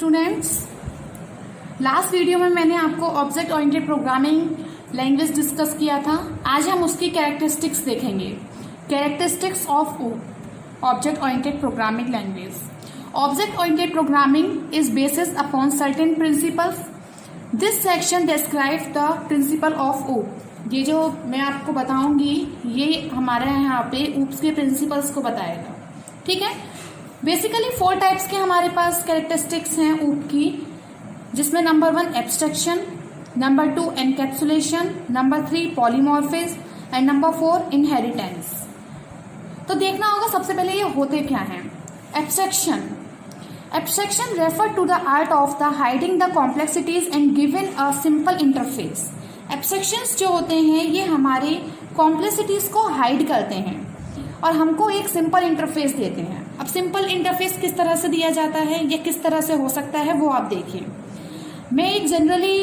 Students, last video में मैंने आपको object oriented programming language discuss किया था। आज हम उसकी कैरेक्टरिस्टिक्स देखेंगे। Characteristics of object oriented programming language. Object oriented programming is based upon certain principles. This section describe the principal of ऊप। ये जो मैं आपको बताऊंगी ये हमारे यहाँ पे ऊप्स के प्रिंसिपल्स को बताएगा। ठीक है, बेसिकली 4 टाइप्स के हमारे पास कैरेक्टरिस्टिक्स हैं ऊप की, जिसमें number 1 abstraction, number 2 encapsulation, number 3 polymorphism and number 4 inheritance. तो देखना होगा सबसे पहले ये होते क्या हैं। Abstraction. Abstraction refer to the art of the hiding the complexities and given a simple interface. Abstractions जो होते हैं ये हमारे कॉम्प्लेक्सिटीज को हाइड करते हैं और हमको एक सिंपल इंटरफेस देते हैं। अब सिंपल इंटरफेस किस तरह से दिया जाता है या किस तरह से हो सकता है वो आप देखिए। मैं एक जनरली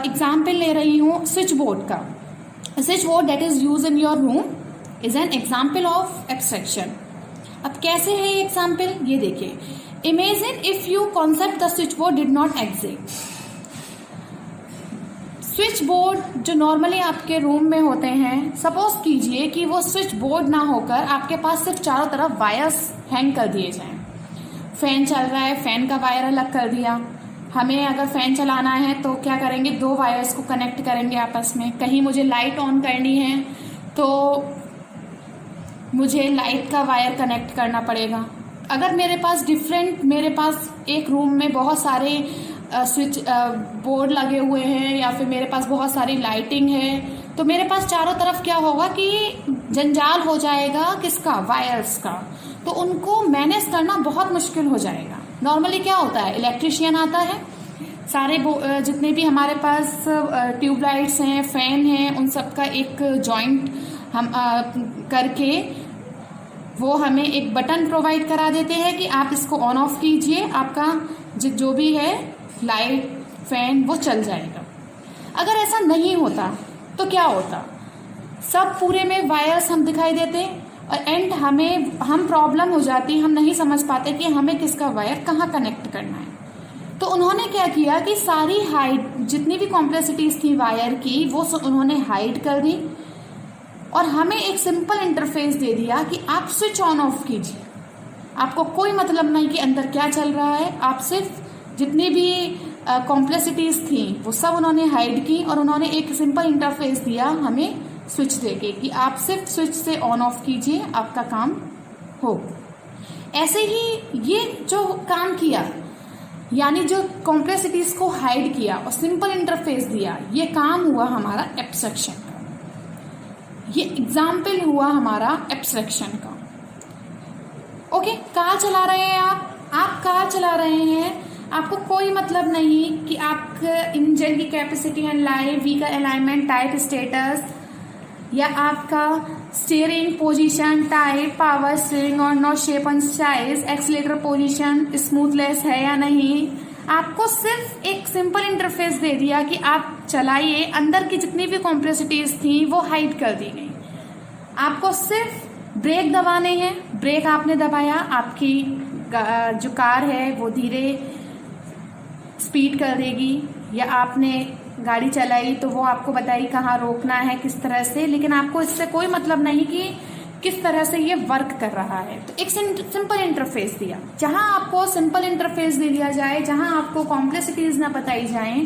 एग्जाम्पल ले रही हूँ स्विच बोर्ड का। Switch board that is use in your room is an example of abstraction. अब कैसे है ये एग्जाम्पल, ये देखिए। Imagine if you concept the switch board did not exist. Switch board जो नॉर्मली आपके रूम में होते हैं, सपोज कीजिए कि वो स्विच बोर्ड ना होकर आपके पास सिर्फ चारों तरफ वायर्स हैंग कर दिए जाएं। फैन चल रहा है, फैन का वायर अलग कर दिया। हमें अगर फैन चलाना है तो क्या करेंगे, 2 वायर्स को कनेक्ट करेंगे आपस में। कहीं मुझे लाइट ऑन करनी है तो मुझे लाइट का वायर कनेक्ट करना पड़ेगा। अगर मेरे पास एक रूम में बहुत सारे स्विच बोर्ड लगे हुए हैं या फिर मेरे पास बहुत सारी लाइटिंग है तो मेरे पास चारों तरफ क्या होगा कि जंजाल हो जाएगा, किसका, वायर्स का। तो उनको मैनेज करना बहुत मुश्किल हो जाएगा। नॉर्मली क्या होता है, इलेक्ट्रिशियन आता है, सारे जितने भी हमारे पास ट्यूबलाइट्स हैं, फैन हैं, उन सब का एक जॉइंट हम करके वो हमें एक बटन प्रोवाइड करा देते हैं कि आप इसको ऑन ऑफ कीजिए, आपका जो भी है लाइट फैन वो चल जाएगा। अगर ऐसा नहीं होता तो क्या होता, सब पूरे में वायर्स हम दिखाई देते और एंड हम प्रॉब्लम हो जाती, हम नहीं समझ पाते कि हमें किसका वायर कहाँ कनेक्ट करना है। तो उन्होंने क्या किया कि सारी हाइड जितनी भी कॉम्प्लेक्सिटीज थी वायर की वो उन्होंने हाइड कर दी और हमें एक सिंपल इंटरफेस दे दिया कि आप स्विच ऑन ऑफ कीजिए। आपको कोई मतलब नहीं कि अंदर क्या चल रहा है, आप सिर्फ जितनी भी कॉम्प्लेक्सिटीज थी वो सब उन्होंने हाइड की और उन्होंने एक सिंपल इंटरफेस दिया हमें स्विच देके कि आप सिर्फ स्विच से ऑन ऑफ कीजिए, आपका काम हो। ऐसे ही ये जो काम किया, यानी जो कॉम्प्लेक्सिटीज को हाइड किया और सिंपल इंटरफेस दिया, ये काम हुआ हमारा एब्स्ट्रैक्शन का। ये एग्जाम्पल हुआ हमारा एब्स्ट्रैक्शन का। ओके, कार चला रहे हैं आप कार चला रहे हैं, आपको कोई मतलब नहीं कि आप इंजन की capacity and life, vehicle alignment, type, status या आपका steering position, type, power steering और not, shape and size, accelerator position smoothless है या नहीं। आपको सिर्फ एक सिंपल इंटरफेस दे दिया कि आप चलाइए, अंदर की जितनी भी कॉम्प्लेक्सिटीज थी वो हाइड कर दी गई। आपको सिर्फ ब्रेक दबाने हैं, ब्रेक आपने दबाया, आपकी जो कार है वो धीरे स्पीड कर देगी, या आपने गाड़ी चलाई तो वो आपको बताई कहाँ रोकना है, किस तरह से, लेकिन आपको इससे कोई मतलब नहीं कि किस तरह से ये वर्क कर रहा है। तो एक सिंपल इंटरफेस दिया। जहां आपको सिंपल इंटरफेस दे दिया जाए, जहां आपको कॉम्प्लेक्सिटीज ना बताई जाए,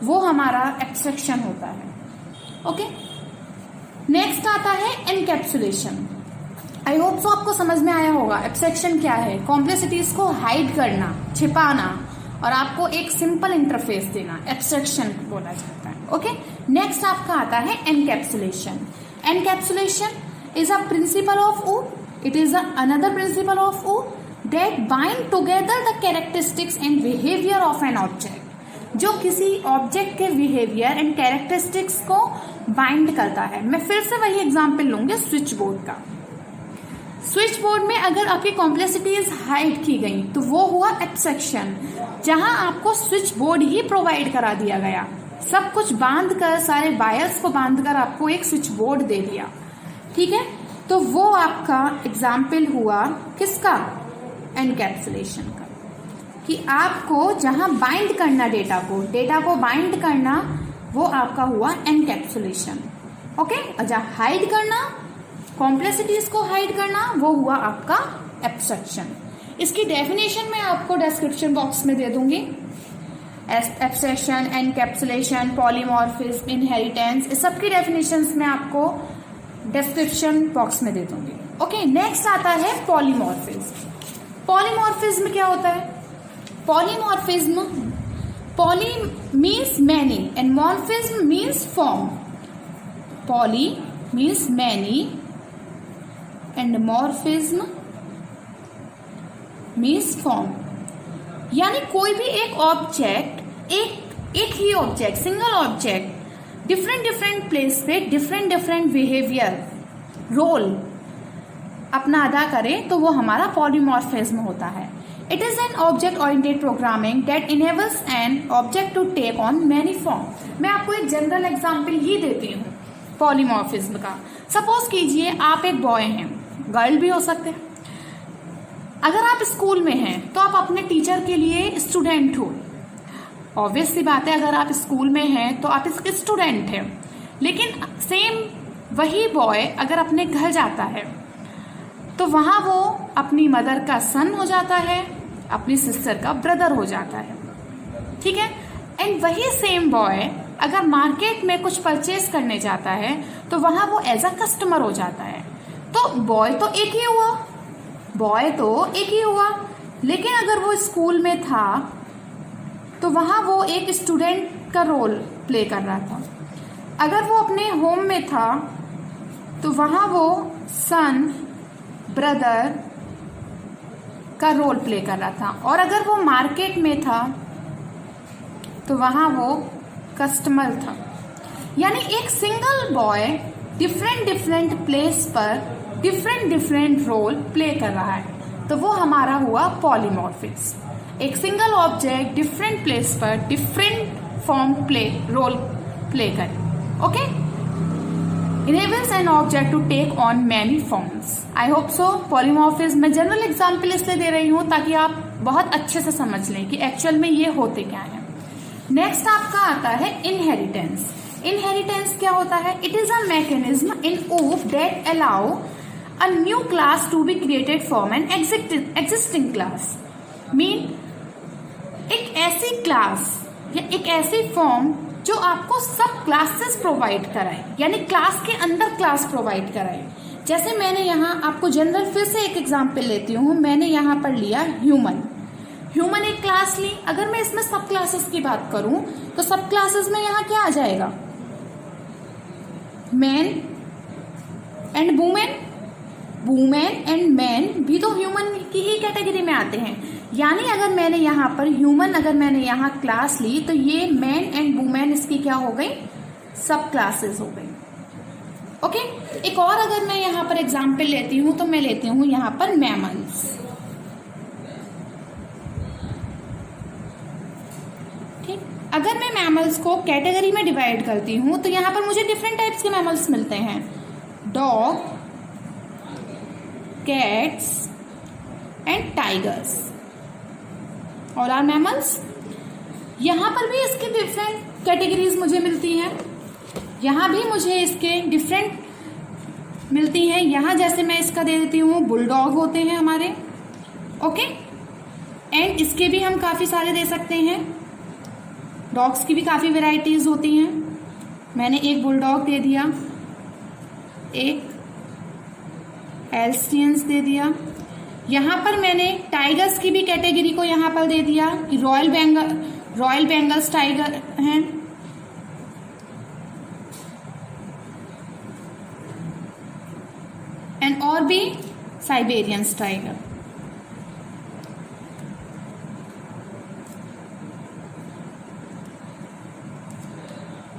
वो हमारा एब्स्ट्रैक्शन होता है। ओके, नेक्स्ट आता है एनकैप्सुलेशन। आई होप सो आपको समझ में आया होगा एब्स्ट्रैक्शन क्या है। कॉम्प्लेक्सिटीज को हाइड करना, छिपाना और आपको एक सिंपल इंटरफेस देना, एब्स्ट्रैक्शन बोला जाता है। ओके, नेक्स्ट आपका आता है encapsulation. Encapsulation is a principle of OOP. It is another principle of OOP that bind together the characteristics and behaviour of an object. जो किसी ऑब्जेक्ट के बिहेवियर एंड कैरेक्टरिस्टिक्स को बाइंड करता है। मैं फिर से वही एग्जाम्पल लूंगी स्विच बोर्ड का। स्विच बोर्ड में अगर आपकी कॉम्प्लेक्सिटीज हाइड की गई तो वो हुआ एब्स्ट्रैक्शन, जहां आपको स्विच बोर्ड ही प्रोवाइड करा दिया गया। सब कुछ बांध कर, सारे वायर्स को बांध कर आपको एक स्विच बोर्ड दे दिया। ठीक है, तो वो आपका एग्जाम्पल हुआ किसका, एनकैप्सुलेशन का। कि आपको जहां बाइंड करना डेटा को बाइंड करना, वो आपका हुआ एनकैप्सुलेशन। ओके, और जहां हाइड करना, कॉम्प्लेक्सिटीज को हाइड करना, वो हुआ आपका एब्स्ट्रैक्शन। इसकी डेफिनेशन मैं आपको डिस्क्रिप्शन बॉक्स में दे दूंगी। एब्स्ट्रैक्शन, एनकैप्सुलेशन, पॉलीमॉर्फिज्म, इनहेरिटेंस, इस सब की डेफिनेशंस मैं आपको डिस्क्रिप्शन बॉक्स में दे दूंगी। ओके, नेक्स्ट आता है पॉलीमॉर्फिज्म। पॉलीमॉर्फिज्म क्या होता है? Polymorphism, poly means many and morphism means form. Poly means many and morphism means form. यानी कोई भी एक ऑब्जेक्ट, एक ही object, single object different place पे डिफरेंट बिहेवियर, रोल अपना अदा करे, तो वो हमारा पॉलीमॉर्फिज्म होता है। It is an object oriented programming that enables an object to take on many form. मैं आपको एक जनरल एग्जाम्पल ही देती हूँ पॉलीमॉर्फिज्म का। सपोज कीजिए आप एक बॉय हैं, गर्ल भी हो सकते हैं। अगर आप स्कूल में हैं तो आप अपने टीचर के लिए स्टूडेंट हो। ऑब्वियस सी बात है, अगर आप स्कूल में हैं तो आप इसके स्टूडेंट हैं। लेकिन सेम वही बॉय अगर अपने घर जाता है तो वहां वो अपनी मदर का सन हो जाता है, अपनी सिस्टर का ब्रदर हो जाता है। ठीक है, एंड वही सेम बॉय अगर मार्केट में कुछ परचेज करने जाता है तो वहां वो एज अ कस्टमर हो जाता है। तो बॉय तो एक ही हुआ, लेकिन अगर वो स्कूल में था तो वहां वो एक स्टूडेंट का रोल प्ले कर रहा था। अगर वो अपने होम में था तो वहां वो सन, ब्रदर का रोल प्ले कर रहा था, और अगर वो मार्केट में था तो वहां वो कस्टमर था। यानी एक सिंगल बॉय डिफरेंट प्लेस पर डिफरेंट रोल प्ले कर रहा है, तो वो हमारा हुआ पॉलीमॉर्फिज्म। एक सिंगल ऑब्जेक्ट डिफरेंट प्लेस पर डिफरेंट फॉर्म रोल प्ले करे। Okay, enables an object to take on many forms. I hope so. Polymorphism मैं जनरल एग्जाम्पल इसलिए दे रही हूँ ताकि आप बहुत अच्छे से समझ लें कि एक्चुअल में ये होते क्या है। नेक्स्ट आपका आता है इनहेरिटेंस। इनहेरिटेंस क्या होता है? It is a mechanism in OOP that allow a new class to be created from an existing class. Mean एक ऐसी क्लास या एक ऐसी फॉर्म जो आपको सब क्लासेस प्रोवाइड कराए, यानी क्लास के अंदर क्लास प्रोवाइड कराए। जैसे मैंने यहाँ आपको जनरल फिर से एक एग्जांपल लेती हूँ। मैंने यहाँ पर लिया ह्यूमन एक क्लास ली। अगर मैं इसमें सब क्लासेस की बात करूं तो सब क्लासेस में यहाँ क्या आ जाएगा? Man and women and man भी तो ह्यूमन की ही कैटेगरी में आते हैं। यानी अगर मैंने यहाँ पर ह्यूमन, अगर मैंने यहाँ क्लास ली तो ये मैन एंड वुमेन इसकी क्या हो गई? सब क्लासेस हो गई। ओके, एक और अगर मैं यहाँ पर एग्जाम्पल लेती हूँ तो मैं लेती हूँ यहाँ पर मैमल्स। ठीक, अगर मैं मैमल्स को कैटेगरी में डिवाइड करती हूँ तो यहाँ पर मुझे डिफरेंट टाइप्स के मैमल्स मिलते हैं। डॉग, कैट्स एंड टाइगर्स और आर मैमल्स। यहाँ पर भी इसकी डिफरेंट कैटेगरीज मुझे मिलती हैं। यहाँ भी मुझे इसके डिफरेंट मिलती हैं। यहाँ जैसे मैं इसका दे देती हूँ, बुलडॉग होते हैं हमारे। ओके, एंड इसके भी हम काफ़ी सारे दे सकते हैं। डॉग्स की भी काफ़ी वेराइटीज होती हैं। मैंने एक बुलडॉग दे दिया, एक एल्स्टियंस दे दिया। यहाँ पर मैंने टाइगर्स की भी कैटेगरी को यहाँ पर दे दिया कि रॉयल बेंगल्स टाइगर हैं। एंड और भी साइबेरियंस टाइगर।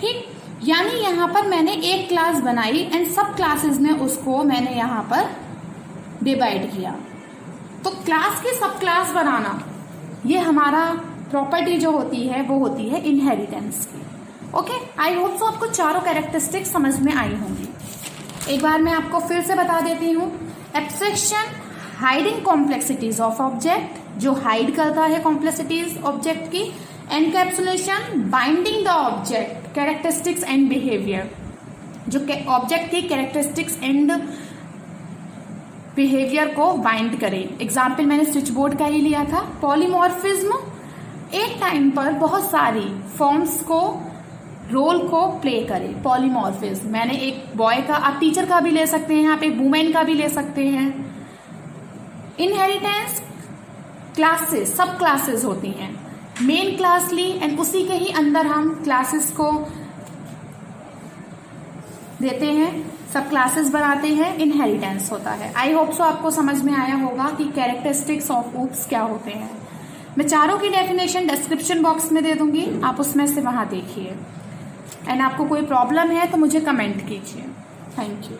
ठीक, यानी यहाँ पर मैंने एक क्लास बनाई एंड सब क्लासेस में उसको मैंने यहाँ पर डिवाइड किया। तो क्लास की सब क्लास बनाना, ये हमारा प्रॉपर्टी जो होती है वो होती है इनहेरिटेंस की। ओके, आई होप सो आपको चारों कैरेक्टरिस्टिक्स समझ में आई होंगी। एक बार मैं आपको फिर से बता देती हूँ। Abstraction, hiding complexities of object, जो हाइड करता है कॉम्प्लेक्सिटीज ऑब्जेक्ट की। Encapsulation, binding the object characteristics and behaviour, जो ऑब्जेक्ट की कैरेक्टरिस्टिक्स एंड बिहेवियर को बाइंड करे। एग्जाम्पल मैंने स्विच बोर्ड का ही लिया था। पॉलीमॉर्फिज्म, एक टाइम पर बहुत सारी फॉर्म्स को रोल को प्ले करे। पॉलीमॉर्फिज्म, मैंने एक बॉय का, आप टीचर का भी ले सकते हैं, यहाँ पे वुमेन का भी ले सकते हैं। इनहेरिटेंस, क्लासेस, सब क्लासेस होती हैं, मेन क्लास ली एंड उसी के ही अंदर हम क्लासेस को देते हैं, सब क्लासेस बनाते हैं, इनहेरिटेंस होता है। आई होप सो आपको समझ में आया होगा कि कैरेक्टरिस्टिक्स ऑफ ऊप्स क्या होते हैं। मैं चारों की डेफिनेशन डिस्क्रिप्शन बॉक्स में दे दूंगी, आप उसमें से वहां देखिए। एंड आपको कोई प्रॉब्लम है तो मुझे कमेंट कीजिए। Thank you.